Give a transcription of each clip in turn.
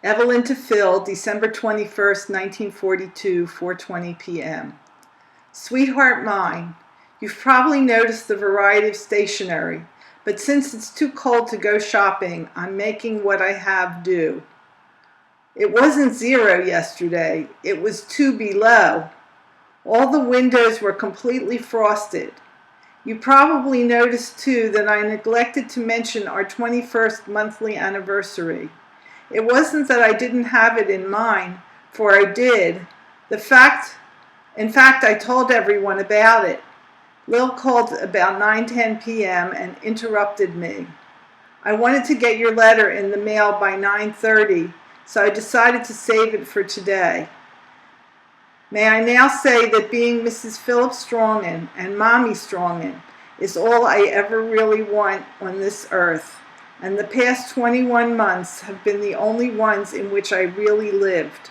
Evelyn to Phil, December 21st, 1942, 4:20 p.m. Sweetheart mine, you've probably noticed the variety of stationery, but since it's too cold to go shopping, I'm making what I have do. It wasn't 0 yesterday, it was 2 below. All the windows were completely frosted. You probably noticed too that I neglected to mention our 21st monthly anniversary. It wasn't that I didn't have it in mind, for I did. In fact, I told everyone about it. Lil called about 9:10 p.m. and interrupted me. I wanted to get your letter in the mail by 9:30, so I decided to save it for today. May I now say that being Mrs. Philip Strongen and Mommy Strongen is all I ever really want on this earth, and the past 21 months have been the only ones in which I really lived.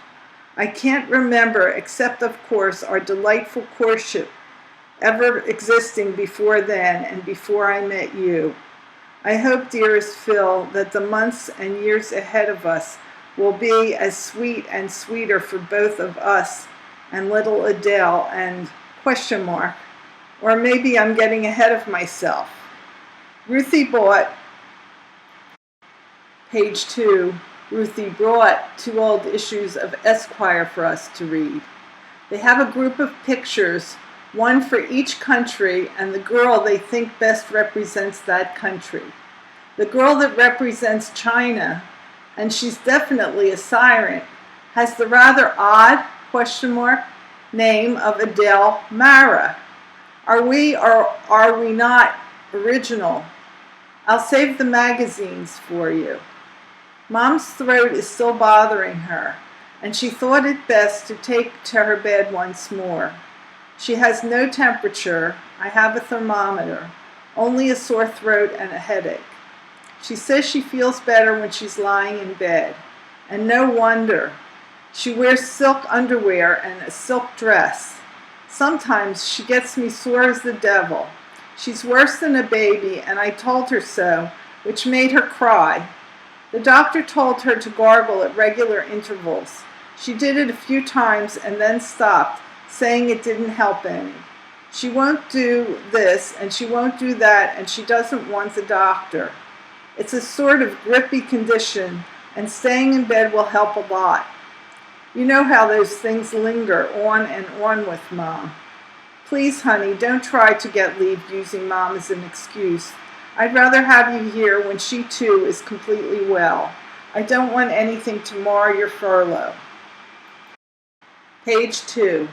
I can't remember, except of course our delightful courtship, ever existing before then and before I met you. I hope, dearest Phil, that the months and years ahead of us will be as sweet and sweeter for both of us and little Adele and ... Or maybe I'm getting ahead of myself. Ruthie bought, page 2, Ruthie brought 2 old issues of Esquire for us to read. They have a group of pictures, one for each country, and the girl they think best represents that country. The girl that represents China, and she's definitely a siren, has the rather odd, name of Adele Mara. Are we or are we not original? I'll save the magazines for you. Mom's throat is still bothering her, and she thought it best to take to her bed once more. She has no temperature, I have a thermometer, only a sore throat and a headache. She says she feels better when she's lying in bed, and no wonder. She wears silk underwear and a silk dress. Sometimes she gets me sore as the devil. She's worse than a baby, and I told her so, which made her cry. The doctor told her to gargle at regular intervals. She did it a few times and then stopped, saying it didn't help any. She won't do this and she won't do that, and she doesn't want the doctor. It's a sort of grippy condition, and staying in bed will help a lot. You know how those things linger on and on with Mom. Please, honey, don't try to get leave using Mom as an excuse. I'd rather have you here when she too is completely well. I don't want anything to mar your furlough. Page 2.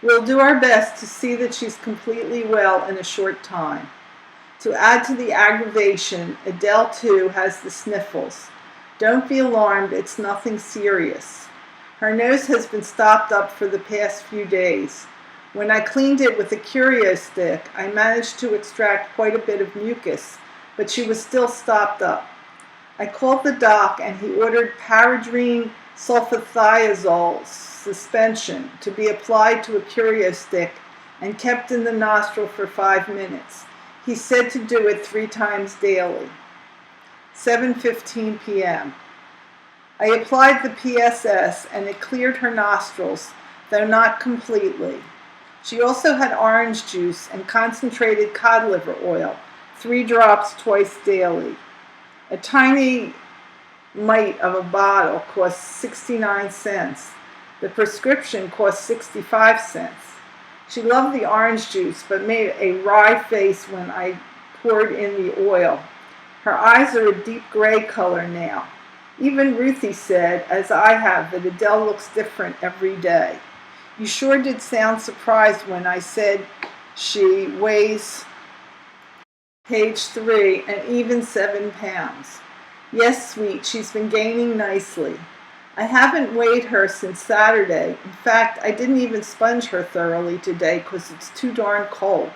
We'll do our best to see that she's completely well in a short time. To add to the aggravation, Adele too has the sniffles. Don't be alarmed, it's nothing serious. Her nose has been stopped up for the past few days. When I cleaned it with a curio stick, I managed to extract quite a bit of mucus, but she was still stopped up. I called the doc and he ordered paradrine sulfathiazole suspension to be applied to a curio stick and kept in the nostril for 5 minutes. He said to do it 3 times daily. 7:15 p.m. I applied the PSS and it cleared her nostrils, though not completely. She also had orange juice and concentrated cod liver oil, 3 drops twice daily. A tiny mite of a bottle cost 69 cents. The prescription cost 65 cents. She loved the orange juice, but made a wry face when I poured in the oil. Her eyes are a deep gray color now. Even Ruthie said, as I have, that Adele looks different every day. You sure did sound surprised when I said she weighs, page 3, an even 7 pounds. Yes, sweet, she's been gaining nicely. I haven't weighed her since Saturday. In fact, I didn't even sponge her thoroughly today because it's too darn cold.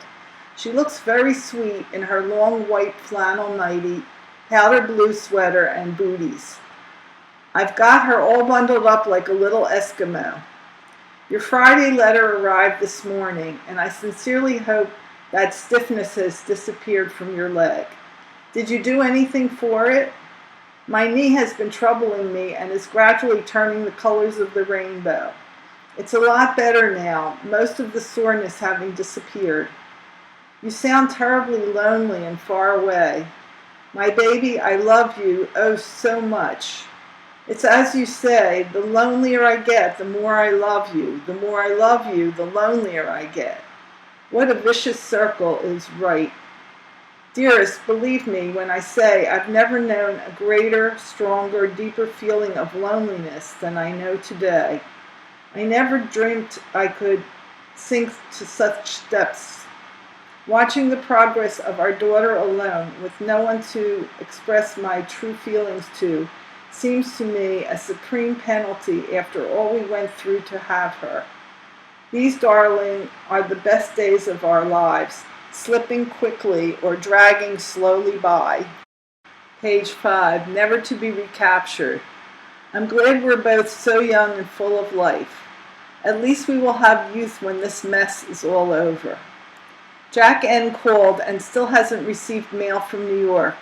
She looks very sweet in her long white flannel nightie, powder blue sweater, and booties. I've got her all bundled up like a little Eskimo. Your Friday letter arrived this morning, and I sincerely hope that stiffness has disappeared from your leg. Did you do anything for it? My knee has been troubling me and is gradually turning the colors of the rainbow. It's a lot better now, most of the soreness having disappeared. You sound terribly lonely and far away. My baby, I love you, oh so much. It's as you say, the lonelier I get, the more I love you. The more I love you, the lonelier I get. What a vicious circle is right. Dearest, believe me when I say I've never known a greater, stronger, deeper feeling of loneliness than I know today. I never dreamt I could sink to such depths. Watching the progress of our daughter alone, with no one to express my true feelings to, seems to me a supreme penalty after all we went through to have her. These, darling, are the best days of our lives, slipping quickly or dragging slowly by. Page 5, never to be recaptured. I'm glad we're both so young and full of life. At least we will have youth when this mess is all over. Jack N. called and still hasn't received mail from New York,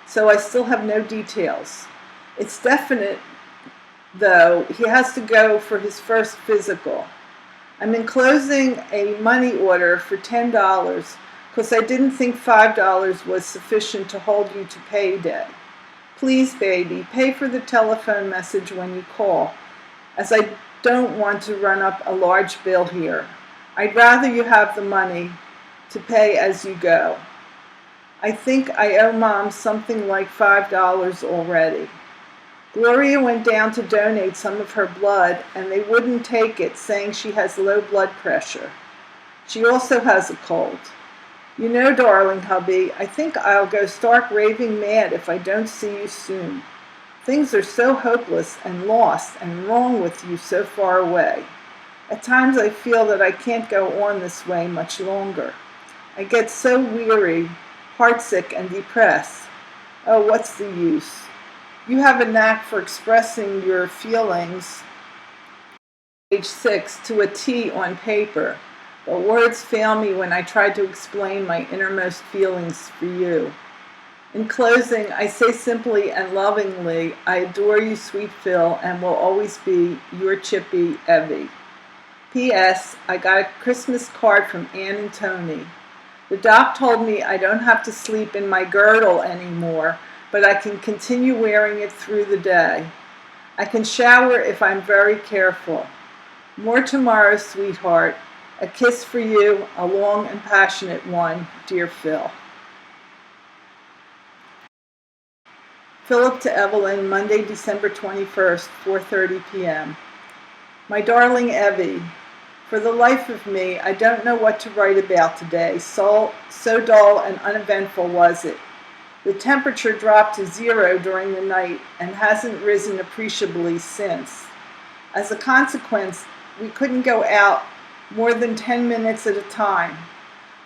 so I still have no details. It's definite, though, he has to go for his first physical. I'm enclosing a money order for $10 because I didn't think $5 was sufficient to hold you to payday. Please, baby, pay for the telephone message when you call, as I don't want to run up a large bill here. I'd rather you have the money to pay as you go. I think I owe Mom something like $5 already. Gloria went down to donate some of her blood, and they wouldn't take it, saying she has low blood pressure. She also has a cold. You know, darling hubby, I think I'll go stark raving mad if I don't see you soon. Things are so hopeless and lost and wrong with you so far away. At times I feel that I can't go on this way much longer. I get so weary, heartsick, and depressed. Oh, what's the use? You have a knack for expressing your feelings, page 6, to a T on paper, but words fail me when I try to explain my innermost feelings for you. In closing, I say simply and lovingly, I adore you, sweet Phil, and will always be your chippy, Evie. P.S. I got a Christmas card from Ann and Tony. The doc told me I don't have to sleep in my girdle anymore, but I can continue wearing it through the day. I can shower if I'm very careful. More tomorrow, sweetheart. A kiss for you, a long and passionate one, dear Phil. Philip to Evelyn, Monday, December 21st, 4:30 p.m. My darling Evie, for the life of me, I don't know what to write about today. So dull and uneventful was it. The temperature dropped to 0 during the night and hasn't risen appreciably since. As a consequence, we couldn't go out more than 10 minutes at a time.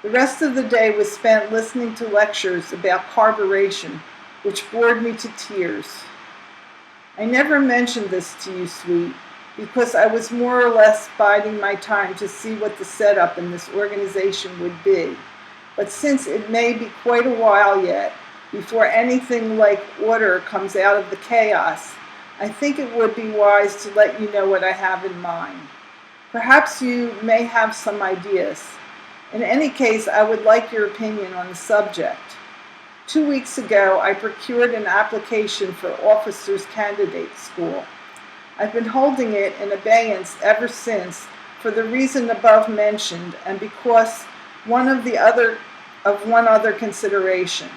The rest of the day was spent listening to lectures about carburation, which bored me to tears. I never mentioned this to you, sweet, because I was more or less biding my time to see what the setup in this organization would be. But since it may be quite a while yet, before anything like order comes out of the chaos, I think it would be wise to let you know what I have in mind. Perhaps you may have some ideas. In any case, I would like your opinion on the subject. 2 weeks ago, I procured an application for Officers Candidate School. I've been holding it in abeyance ever since for the reason above mentioned and because one other consideration.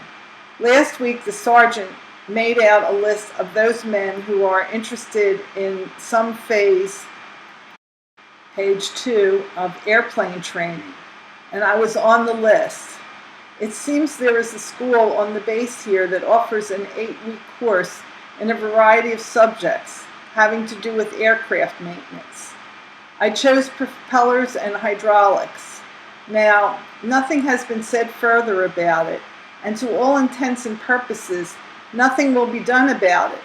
Last week, the sergeant made out a list of those men who are interested in some phase, page 2, of airplane training, and I was on the list. It seems there is a school on the base here that offers an 8-week course in a variety of subjects having to do with aircraft maintenance. I chose propellers and hydraulics. Now, nothing has been said further about it, and to all intents and purposes, nothing will be done about it.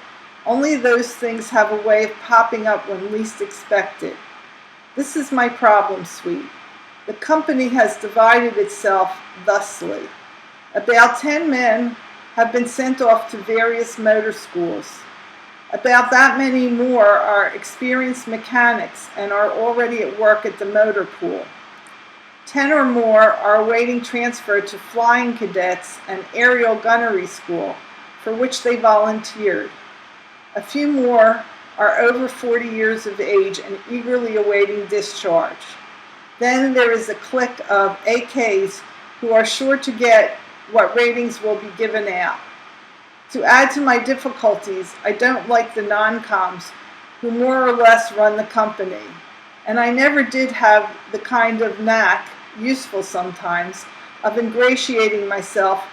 Only those things have a way of popping up when least expected. This is my problem, sweet. The company has divided itself thusly. About 10 men have been sent off to various motor schools. About that many more are experienced mechanics and are already at work at the motor pool. 10 or more are awaiting transfer to flying cadets and aerial gunnery school, for which they volunteered. A few more are over 40 years of age and eagerly awaiting discharge. Then there is a clique of AKs who are sure to get what ratings will be given out. To add to my difficulties, I don't like the non-coms who more or less run the company. And I never did have the kind of knack, useful sometimes, of ingratiating myself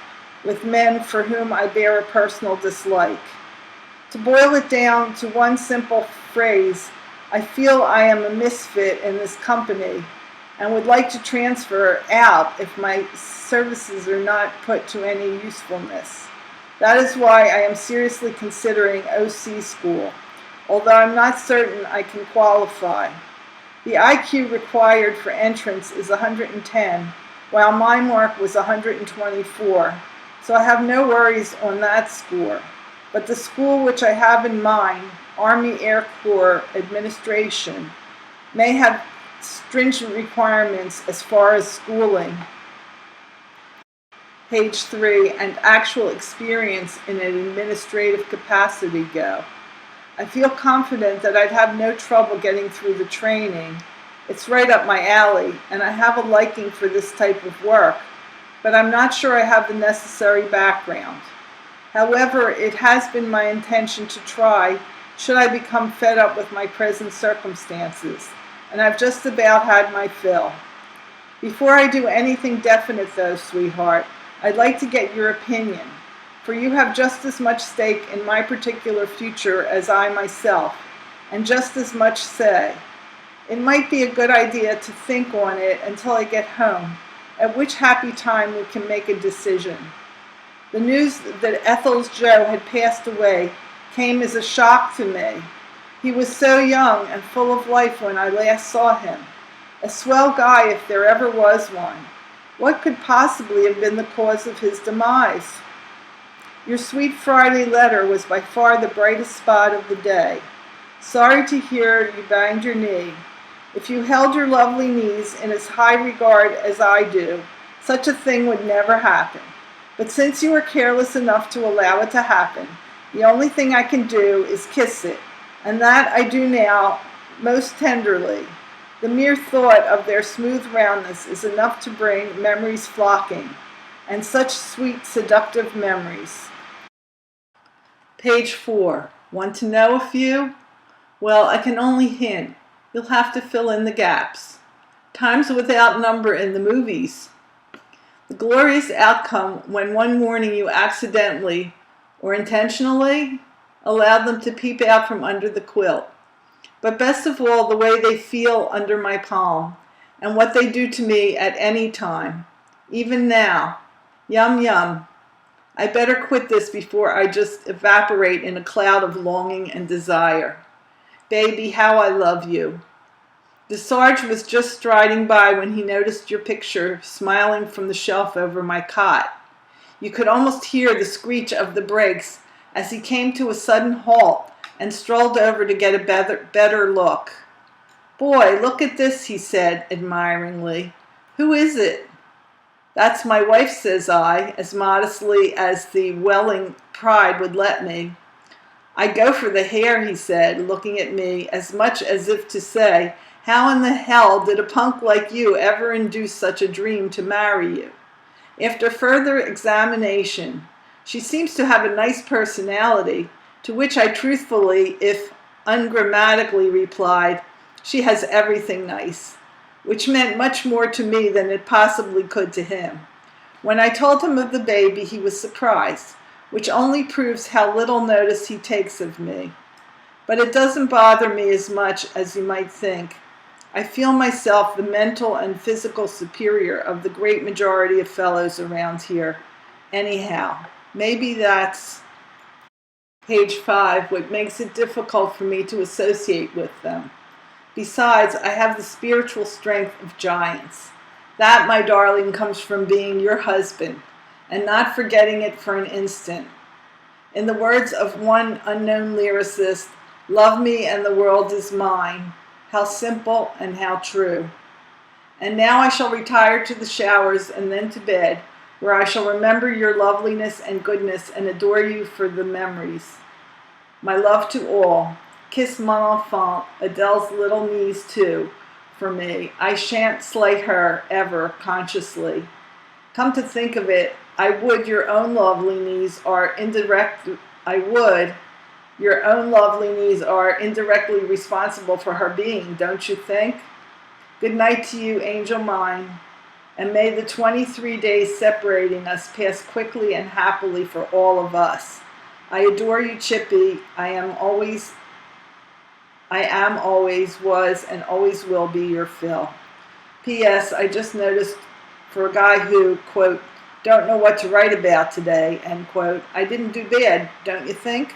with men for whom I bear a personal dislike. To boil it down to one simple phrase, I feel I am a misfit in this company and would like to transfer out if my services are not put to any usefulness. That is why I am seriously considering OC school, although I'm not certain I can qualify. The IQ required for entrance is 110, while my mark was 124, so I have no worries on that score. But the school which I have in mind, Army Air Corps Administration, may have stringent requirements as far as schooling, page 3, and actual experience in an administrative capacity go. I feel confident that I'd have no trouble getting through the training. It's right up my alley, and I have a liking for this type of work, but I'm not sure I have the necessary background. However, it has been my intention to try, should I become fed up with my present circumstances, and I've just about had my fill. Before I do anything definite though, sweetheart, I'd like to get your opinion, for you have just as much stake in my particular future as I myself, and just as much say. It might be a good idea to think on it until I get home, at which happy time we can make a decision. The news that Ethel's Joe had passed away came as a shock to me. He was so young and full of life when I last saw him. A swell guy if there ever was one. What could possibly have been the cause of his demise? Your sweet Friday letter was by far the brightest spot of the day. Sorry to hear you banged your knee. If you held your lovely knees in as high regard as I do, such a thing would never happen. But since you are careless enough to allow it to happen, the only thing I can do is kiss it, and that I do now most tenderly. The mere thought of their smooth roundness is enough to bring memories flocking, and such sweet, seductive memories. Page 4. Want to know a few? Well, I can only hint. You'll have to fill in the gaps. Times without number in the movies. The glorious outcome when one morning you accidentally, or intentionally, allowed them to peep out from under the quilt. But best of all, the way they feel under my palm, and what they do to me at any time, even now. Yum, yum. I better quit this before I just evaporate in a cloud of longing and desire. Baby, how I love you. The Sarge was just striding by when he noticed your picture smiling from the shelf over my cot. You could almost hear the screech of the brakes as he came to a sudden halt and strolled over to get a better look. Boy, look at this, he said admiringly. Who is it? That's my wife, says I, as modestly as the welling pride would let me. I go for the hair, he said, looking at me as much as if to say, how in the hell did a punk like you ever induce such a dream to marry you? After further examination, she seems to have a nice personality, to which I truthfully, if ungrammatically, replied, she has everything nice, which meant much more to me than it possibly could to him. When I told him of the baby, he was surprised, which only proves how little notice he takes of me. But it doesn't bother me as much as you might think. I feel myself the mental and physical superior of the great majority of fellows around here. Anyhow, maybe that's, page 5, what makes it difficult for me to associate with them. Besides, I have the spiritual strength of giants. That, my darling, comes from being your husband, and not forgetting it for an instant. In the words of one unknown lyricist, love me and the world is mine. How simple and how true. And now I shall retire to the showers and then to bed, where I shall remember your loveliness and goodness and adore you for the memories. My love to all. Kiss mon enfant, Adele's little niece too, for me. I shan't slight her ever consciously. Come to think of it, I would your own lovely knees are indirectly responsible for her being, don't you think? Good night to you, angel mine, and may the 23 days separating us pass quickly and happily for all of us. I adore you, Chippy. I am always, was, and always will be your Phil. P.S. I just noticed for a guy who, quote, don't know what to write about today, end quote, I didn't do bad, don't you think?